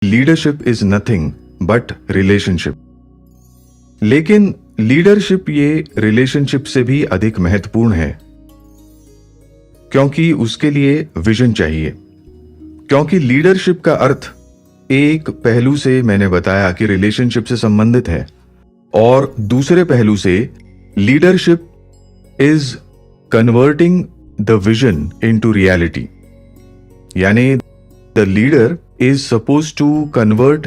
Leadership is nothing but relationship. लेकिन leadership ये relationship से भी अधिक महत्वपूर्ण है, क्योंकि उसके लिए विजन चाहिए। क्योंकि लीडरशिप का अर्थ एक पहलू से मैंने बताया कि रिलेशनशिप से संबंधित है, और दूसरे पहलू से leadership is converting the vision into reality. यानी the leader is supposed to convert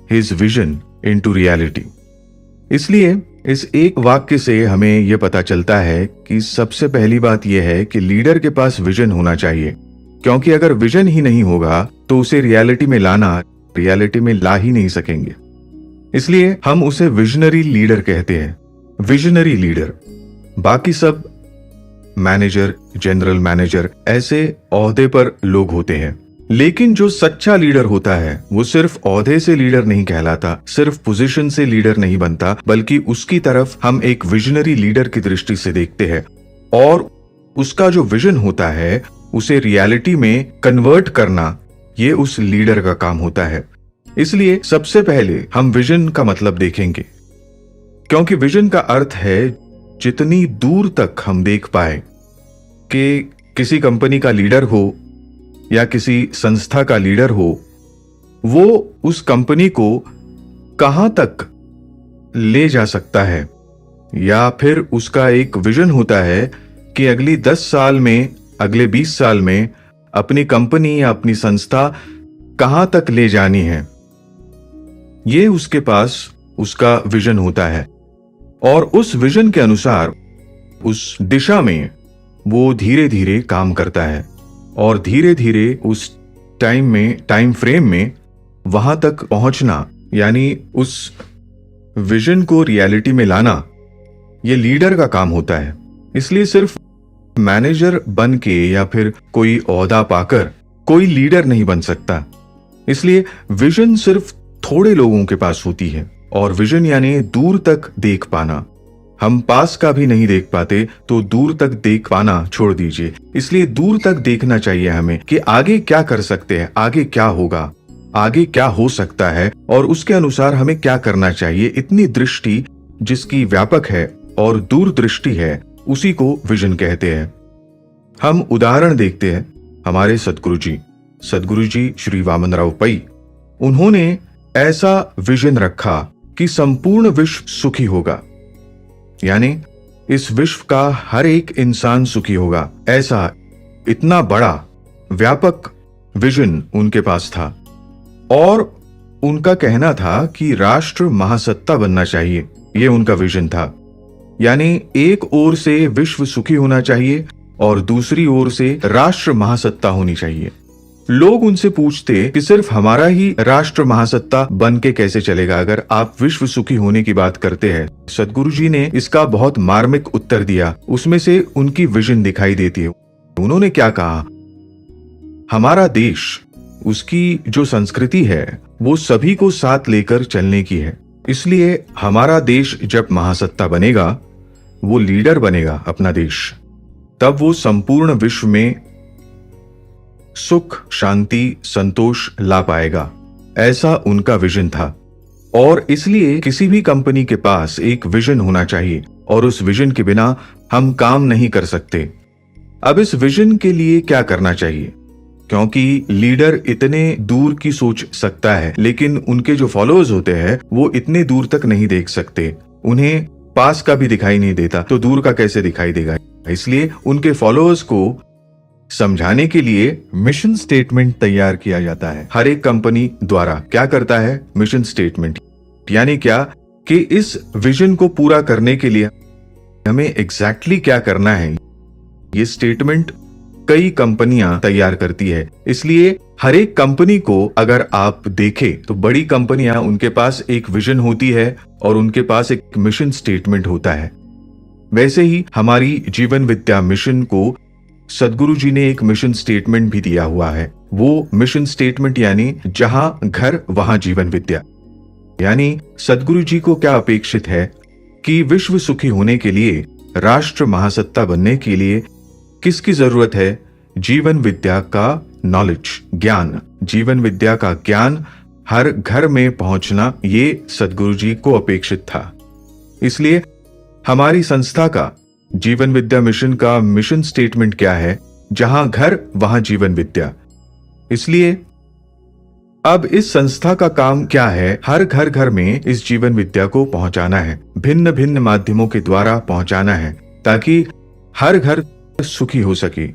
his vision into reality। इसलिए इस एक वाक्य से हमें यह पता चलता है कि सबसे पहली बात यह है कि लीडर के पास विजन होना चाहिए, क्योंकि अगर विजन ही नहीं होगा तो उसे रियलिटी में ला ही नहीं सकेंगे। इसलिए हम उसे विजनरी लीडर कहते हैं, विजनरी लीडर। बाकी सब मैनेजर, जनरल मैनेजर ऐसे ओहदे पर लोग होते हैं। लेकिन जो सच्चा लीडर होता है वो सिर्फ ओहदे से लीडर नहीं कहलाता, सिर्फ पोजीशन से लीडर नहीं बनता, बल्कि उसकी तरफ हम एक विजनरी लीडर की दृष्टि से देखते हैं, और उसका जो विजन होता है उसे रियलिटी में कन्वर्ट करना, ये उस लीडर का काम होता है। इसलिए सबसे पहले हम विजन का मतलब देखेंगे, क्योंकि विजन का अर्थ है जितनी दूर तक हम देख पाए कि किसी कंपनी का लीडर हो या किसी संस्था का लीडर हो, वो उस कंपनी को कहां तक ले जा सकता है, या फिर उसका एक विजन होता है कि अगली 10 साल में, अगले 20 साल में अपनी कंपनी या अपनी संस्था कहां तक ले जानी है। ये उसके पास उसका विजन होता है, और उस विजन के अनुसार उस दिशा में वो धीरे धीरे काम करता है, और धीरे धीरे उस टाइम फ्रेम में वहां तक पहुंचना, यानी उस विजन को रियलिटी में लाना, यह लीडर का काम होता है। इसलिए सिर्फ मैनेजर बन के या फिर कोई ओहदा पाकर कोई लीडर नहीं बन सकता। इसलिए विजन सिर्फ थोड़े लोगों के पास होती है, और विजन यानी दूर तक देख पाना। हम पास का भी नहीं देख पाते तो दूर तक देख पाना छोड़ दीजिए। इसलिए दूर तक देखना चाहिए हमें कि आगे क्या कर सकते हैं, आगे क्या होगा, आगे क्या हो सकता है, और उसके अनुसार हमें क्या करना चाहिए। इतनी दृष्टि जिसकी व्यापक है और दूरदृष्टि है, उसी को विजन कहते हैं। हम उदाहरण देखते हैं हमारे सदगुरु जी श्री वामनराव पै। उन्होंने ऐसा विजन रखा कि संपूर्ण विश्व सुखी होगा, यानी इस विश्व का हर एक इंसान सुखी होगा। ऐसा इतना बड़ा व्यापक विजन उनके पास था, और उनका कहना था कि राष्ट्र महासत्ता बनना चाहिए। ये उनका विजन था। यानी एक ओर से विश्व सुखी होना चाहिए और दूसरी ओर से राष्ट्र महासत्ता होनी चाहिए। लोग उनसे पूछते कि सिर्फ हमारा ही राष्ट्र महासत्ता बन के कैसे चलेगा अगर आप विश्व सुखी होने की बात करते हैं। सदगुरु जी ने इसका बहुत मार्मिक उत्तर दिया। उसमें से उनकी विजन दिखाई देती है। उन्होंने क्या कहा, हमारा देश, उसकी जो संस्कृति है वो सभी को साथ लेकर चलने की है। इसलिए हमारा देश जब महासत्ता बनेगा, वो लीडर बनेगा अपना देश, तब वो संपूर्ण विश्व में सुख, शांति, संतोष ला पाएगा। ऐसा उनका विजन था। और इसलिए किसी भी कंपनी के पास एक विजन होना चाहिए, और उस विजन के बिना हम काम नहीं कर सकते। अब इस विजन के लिए क्या करना चाहिए, क्योंकि लीडर इतने दूर की सोच सकता है, लेकिन उनके जो फॉलोअर्स होते हैं वो इतने दूर तक नहीं देख सकते। उन्हें पास का भी दिखाई नहीं देता, तो दूर का कैसे दिखाई देगा। इसलिए उनके फॉलोअर्स को समझाने के लिए मिशन स्टेटमेंट तैयार किया जाता है। हर एक कंपनी द्वारा क्या करता है, मिशन स्टेटमेंट। यानी क्या कि इस विजन को पूरा करने के लिए हमें एग्जैक्टली क्या करना है, ये स्टेटमेंट कई कंपनियां तैयार करती है। इसलिए हर एक कंपनी को अगर आप देखें तो बड़ी कंपनियां, उनके पास एक विजन होती है और उनके पास एक मिशन स्टेटमेंट होता है। वैसे ही हमारी जीवन विद्या मिशन को सदगुरु जी ने एक मिशन स्टेटमेंट भी दिया हुआ है। वो मिशन स्टेटमेंट यानी जहां घर वहां जीवन विद्या। यानी सदगुरु जी को क्या अपेक्षित है कि विश्व सुखी होने के लिए, राष्ट्र महासत्ता बनने के लिए किसकी जरूरत है, जीवन विद्या का नॉलेज, ज्ञान। जीवन विद्या का ज्ञान हर घर में पहुंचना ये सदगुरु जी को अपेक्षित था। इसलिए हमारी संस्था का जीवन विद्या मिशन का मिशन स्टेटमेंट क्या है? जहां घर वहां जीवन विद्या। इसलिए अब इस संस्था का काम क्या है? हर घर घर में इस जीवन विद्या को पहुंचाना है, भिन्न भिन्न माध्यमों के द्वारा पहुंचाना है, ताकि हर घर सुखी हो सके।